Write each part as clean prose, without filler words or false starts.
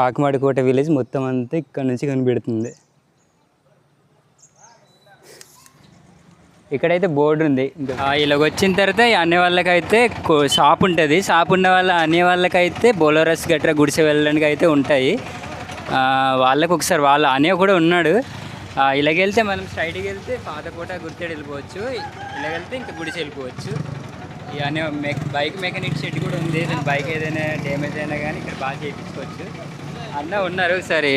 ఆకుమాడికోట village మొత్తం అంతా ఇక్కడ నుంచి కనిపెడుతుంది. ఇక్కడైతే బోర్డు ఉంది. ఇలాగ వచ్చిన తర్వాత అనే వాళ్ళకైతే షాప్ ఉంటుంది. షాప్ ఉన్న అనే వాళ్ళకైతే బోలోరస్ గట్రా గుడిసె వెళ్ళడానికి అయితే ఉంటాయి. వాళ్ళకి ఒకసారి వాళ్ళ అనే కూడా ఉన్నాడు. ఇలాగెళ్తే మనం స్ట్రైట్కి వెళ్తే పాతకోట గుర్తెడు వెళ్ళిపోవచ్చు. ఇలాగెళ్తే ఇంకా గుడిసె వెళ్ళిపోవచ్చు. అనే బైక్ మెకానిక్ షెడ్ కూడా ఉంది. బైక్ ఏదైనా డ్యామేజ్ అయినా కానీ ఇక్కడ బాగా చేయించుకోవచ్చు. అన్న ఉన్నారు. ఒకసారి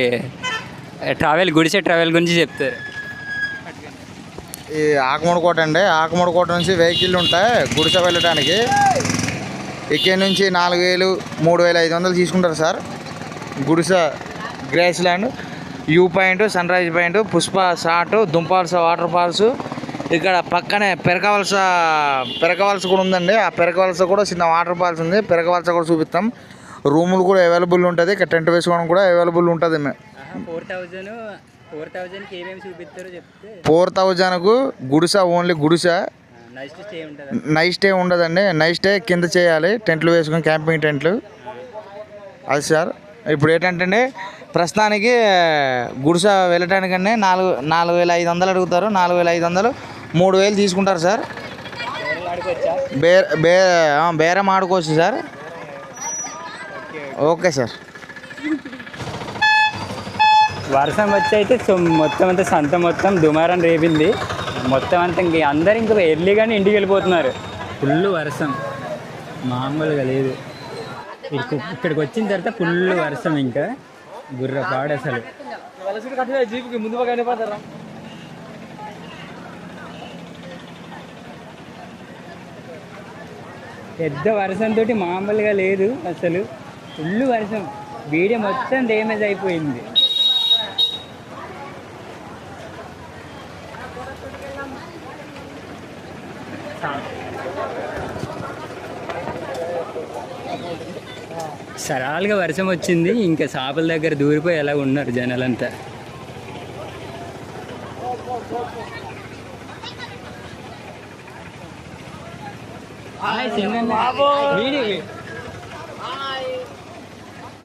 గుడిసె ట్రావెల్ గురించి చెప్తారు. ఈ ఆకుమడికోట అండి. ఆకుమడికోట నుంచి వెహికల్ ఉంటాయి గుడిసె వెళ్ళడానికి. ఇక్కడి నుంచి 4000 3500 తీసుకుంటారు sir. Gudisa grace land, view point, sun rise point, Pushpa shot, దుంపాల్స వాటర్ ఫాల్స్. ఇక్కడ పక్కనే పెరకవలస కూడా ఉందండి. ఆ పెరకవలస కూడా చిన్న వాటర్ ఫాల్స్ ఉంది. పెరకవలస కూడా చూపిస్తాం. రూములు కూడా అవైలబుల్ ఉంటుంది. ఇక్కడ టెంట్ వేసుకోవడం కూడా అవైలబుల్ ఉంటుంది. 4000కి ఏమేమి చూపిస్తారో చెప్తే. 4000కు గుడిసె, ఓన్లీ గుడిసె. నైట్ స్టే ఉండదండి. నైట్ స్టే కింద చేయాలి. టెంట్లు వేసుకొని క్యాంపింగ్ టెంట్లు. అది సార్. ఇప్పుడు ఏంటంటే ప్రస్తుతానికి గుడిసె వెళ్ళటానికన్నా 4500 అడుగుతారు. 4500 3000 తీసుకుంటారు సార్. బేరం ఆడుకోవచ్చు సార్. Okay sir. వర్షం వచ్చి అయితే మొత్తం అంతా సంత మొత్తం దుమారం రేపింది. మొత్తం అంతా అందరూ ఇంకా ఎర్లీగానే ఇంటికి వెళ్ళిపోతున్నారు. ఫుల్ వర్షం, మామూలుగా లేదు. ఇక్కడికి వచ్చిన తర్వాత ఫుల్ వర్షం, ఇంకా గుర్రపాడు అసలు. పెద్ద వర్షంతో మామూలుగా లేదు అసలు. ఫుల్ వర్షం, వీడియో మొత్తం డ్యామేజ్ అయిపోయింది. సరాలుగా వర్షం వచ్చింది. ఇంకా చేపల దగ్గర దూరిపోయి ఎలా ఉన్నారు జనాలంతా.